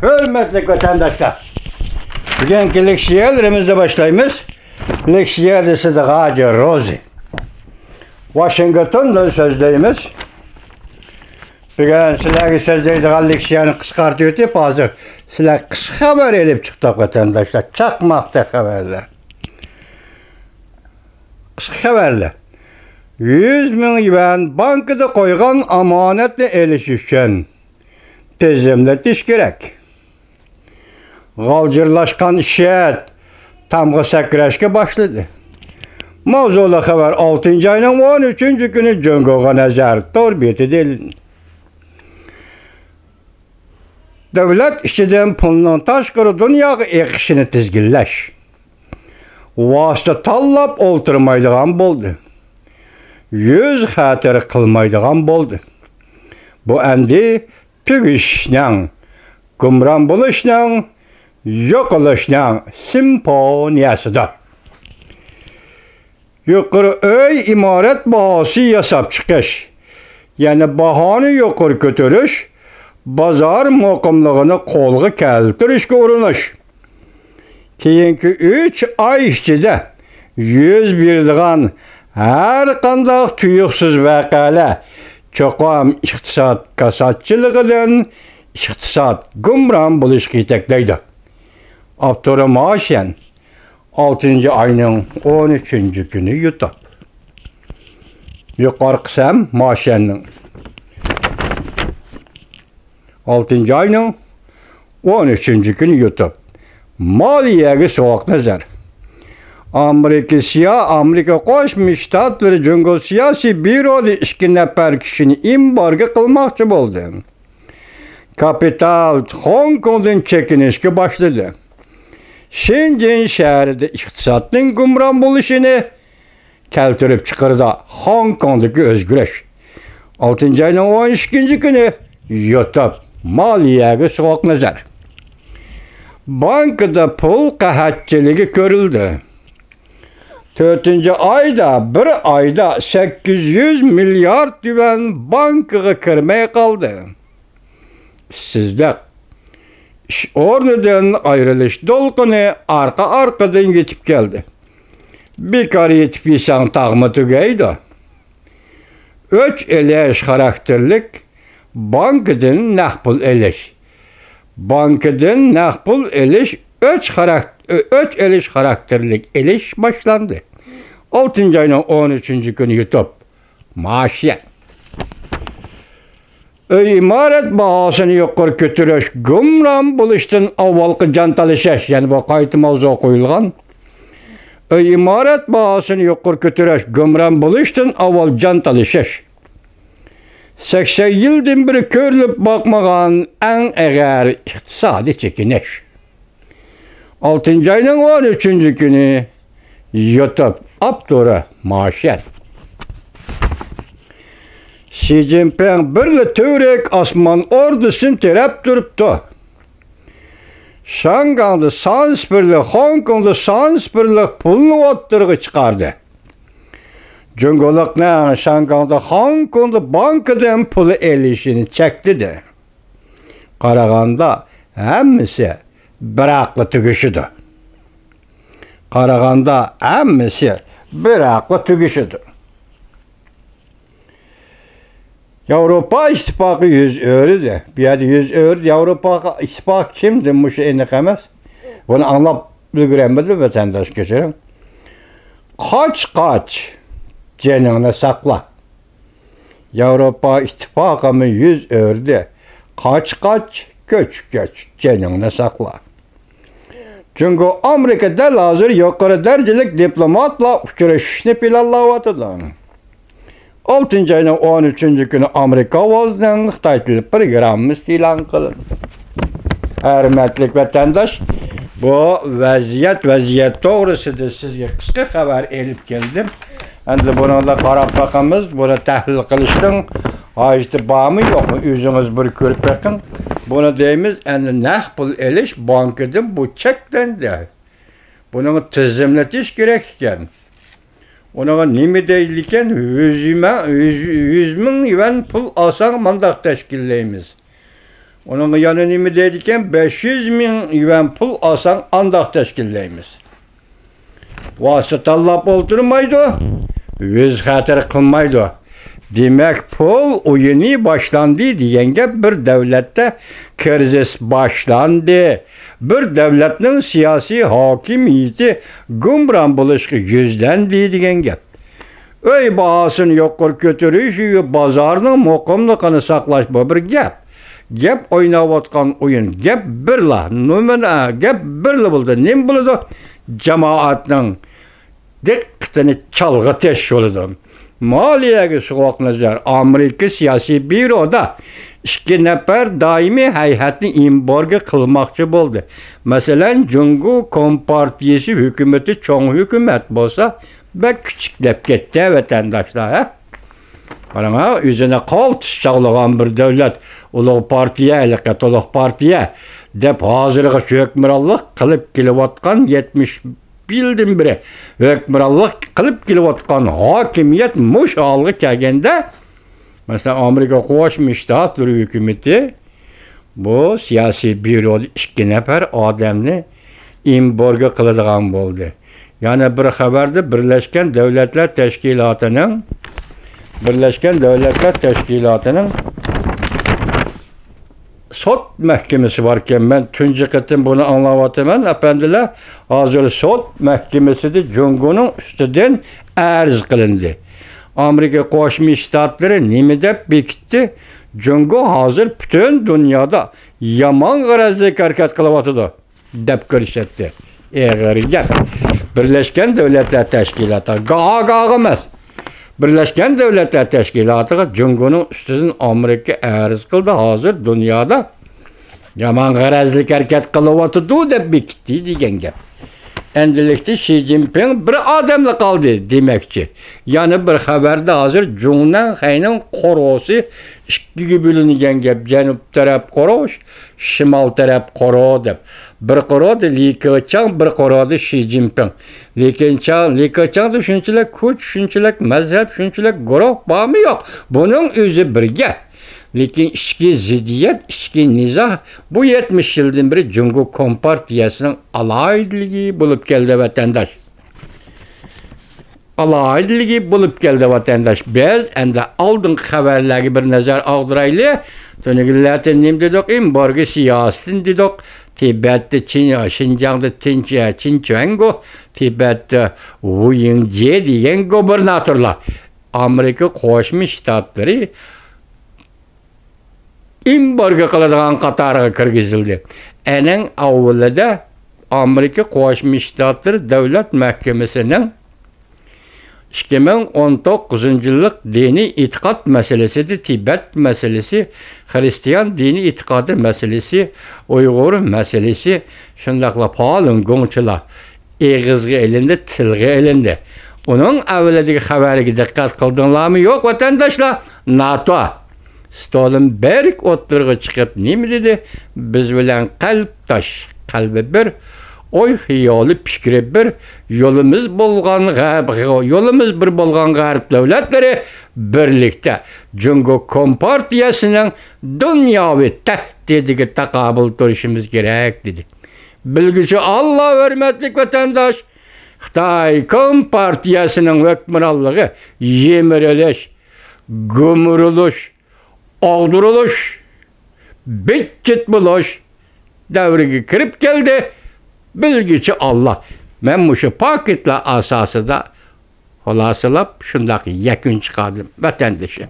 Hürmetli vatandaşlar, bugünkü leksiyelerimizle başlayımız. Leksiyeli Sıdıkacı Rozi. Washington'dan sözleyimiz. Bugün sizlerge sözleydiğin leksiyonu kıskartıyorduk. Hazır sizler kısa haber edip çıktık vatandaşlar. Çakmakta haberler. Kısa haberler. 100 bin yuan bankada koygan amanetle elişişken tezimletiş gerek. Galcırlaşkan işet tamgı sekreşke başladı. Mavzulu haber 6. ayının 13. günü Cungoga nazar torbiyet edildi. Devlet işçiden pulunun taşkırı dünyaya ekşini tizgilleş. Vasıta tallap oltırmaydıgan boldu. Yüz hatırı kılmaydıgan boldu. Bu endi tügüşnen, gumran buluşnan, yok oluşnan simfoniyasıdır. Yukarı öy imaret bahası yasap çıkış. Yani bahanı yukarı götürüş, bazar mukamlığını kolga keltirişke uğrunuş. Keyinki 3 ay içinde 101'diğen her kandak tuyuksuz vakale çoğam iktisat kasatçılığından iktisat gumran buluş gitekleydi. Abdurrahman maaşen 6. ayının 13. günü yutup. Yukarı kısım maaşenin 6. ayının 13. günü yutup. Maliyegi soğuk nazar. Amerika Koşmuş Ştatları Cumhur Siyasi Büro'da 2 nefer kişini imbarga kılmakçı oldu. Kapital Hong Kong'dan çekinişki başladı. Shenzhen şehrinde iktisatın gumran buluşunu keltirip çıkardı Hong Kong'daki özgürleş. 6. ayının 12. günü YouTube maliyegi soğuk nazar. Bankada pul kahatçılığı görüldü. 4. ayda bir ayda 800 milyar yuan bankaya kirmeye kaldı. Sizler oradan ayrılış dolkunu arkadan yetip geldi. Bir kere yetip insan tağımı tügeydi. 3 eleş karakterlik bankadan nakbul eleş. Bankadan nakbul eleş 3 eliş karakterlik eliş başlandı. 6. ayının 13. günü YouTube maaşiyen. İmaret bahasını yukarı götürüş gumran buluştun avvalkı cantalışış yani bu kayıtı mavzu koyulgan. İmaret bahasını yukarı götürüş gumran buluştun avval cantalışış. 80 yıldan beri körülüp bakmagan en eğer iktisadi çekiniş. 6. ayının 13. günü YouTube Abdurrahman maaşet. Xi Jinping birli Türk asman ordusunu terep duruptu. Şangay'da sansbirlik, Hong Kong'da sansbirlik pulunu ottırgı çıkardı. Cumhurlukla Şangay'da Hong Kong'da bankadan pulu elişini çekti de. Karaganda hemmisi bıraklı tügüşüdü. Karaganda hemmisi bıraklı tügüşüdü. Avrupa İttifakı 100 öğrüdü. Bir yerde 100 öğrüdü. Avrupa İttifakı kimdi? Bu şey enekemez. Bunu anlap bilgiremedi vatandaş geçerim. Kaç canını sakla. Avrupa İttifakı 100 öğrüdü. Kaç göç canını sakla. Çünkü Amerika'da hazır yukarı derecelik diplomatla uçuruşunu planlavatıdır. 6. ayının 13. günü Amerika vazdan Xitay dili programımız ilan kılındı. Hürmetli vatandaş, bu vaziyet doğrusudur. Sizge kısa haber elip geldim. Endi bunu da qarab bakamiz, bunu tahlil qilishdan hojati bormi yo'qmi? O'zingiz bir ko'rib bakın. Bunu deymiz, endi naqd pul elish bankidan bu cheklandi. Buni tizimlatish kerak ekan. Ona nima deydi ekan? 100 ming yuan pul olsang mandaq tashkillaymiz. Onun yanı nemi deydiken 500 min yuan pul alsan andaq teşkilleymiz. Vasıtallap oldurmaydı, yüz hatır kılmaydı. Demek pul oyunu başlandı diyenge bir devlette kriz başlandı. Bir devletin siyasi hakimiyeti gumran buluşku yüzlendi diyenge. Öy bahasını yukarı götürüş, bazarının mukamlıkını saklaşma bir gep. Gep oynavatkan oyun, gep birla, numara, gep birla buldu. Nem buldu? Cemaatinin dikkatini çalgı teş oldu. Maliyegi soğuk nazar, Amerika siyasi büroda iki nefer daimi heyetini imborga kılmakçı oldu. Mesela Cungu Kompartiyesi hükümeti çoğun hükümet olsa ve küçüklep gitti vatandaşlar. Bana üzerine kalt çağlayan bir devlet, ulu partiye, eliket ulu partiye, dep hazırlığı hükümranlık kılıp kilovatkan 70 bildim biri. Hükümranlık kılıp kilovatkan hakimiyet muşalgı kegende, mesela Amerika Koğuşmuş Ştatları hükümeti, bu siyasi büro iki nefer adamını imborga kılıdığan oldu. Yani bir haberde Birleşken Devletler Teşkilatı'nın sot mahkemesi varken ben tüncü kıtım bunu anlavatımen efendiler hazır sot mahkemesi de Cungu'nun üstünden arz kılındı. Amerika Koğuşmuş Ştatları nimedep bekitti. Cungu hazır bütün dünyada yaman garazlık hareket kılıvatıdı. Dep görüşetti. Gel. Birleşken Devletler Teşkilatı gağımız. Birleşken Devletler Teşkilatı Cungu'nun üstünden Amerika arz kıldı. Hazır dünyada yaman garazlık hareket kılıvatıdı dep bekitti diyen gel. Endilikte Xi Jinping bir adamla kaldı demekçi. Yani bir haberde hazır Cungu'nun xeynin korosu iki bölüngen gep. Cenup taraf koroş, şimal taraf koro dep. Bir koro da Li Keqiang, bir koro da Xi Jinping. Li Keqiang da şunçilek kuch, şunçilek mezhep, şunçilek goroh bağımı yok. Bunun özü birge. Lekin içki ziddiyet, içki nizah bu 70 yıldan beri Cungu Kompartiyasının alaydılığı bulup geldi vatandaş. Alaydılığı bulup geldi vatandaş. Biz ende aldın haberleri bir nazar ağdıraylı. Tönügüllerden nem dedik, imborgu siyasetin dedik. Tibet'te Şinjan'da Çinçuango, Tibet'te Wu Yingje diyen gubernatörler. Amerika Koğuşmuş Ştatları imborga kıladigan qatarıga kirgizildi. Enin avvalida Amerika Koğuşmuş Ştatları Devlet Mahkemesi'nin 2019 yıllık dini itikat meselesi, Tibet meselesi, Hristiyan dini itikadı meselesi, Uygur meselesi, şundakla Falun Gongçular eğizgi elinde, tilgi elinde. Onun evveldeki haberi dikkat kıldığınlar mı yok vatandaşlar? NATO. Stoltenberg oturga çıkıp ne dedi? Biz bilen kalptaş, kalbi bir, oy hiyali fikri bir, yolumuz bir bolgan garip devletleri birlikte Cungu Kompartiyasının dünyavi tehdidiga takabül duruşumuz gerek dedi. Bilgici Allah hürmetlik vatandaş, Xitay Kompartiyasının hükümranlığı yemiriliş, gümürülüş, ağdırılış, bitcit buluş devrigi kirip geldi. Bilgici Allah. Ben bu şu paketle asası da hulasılap şundak yakın çıkardım vatandaşı.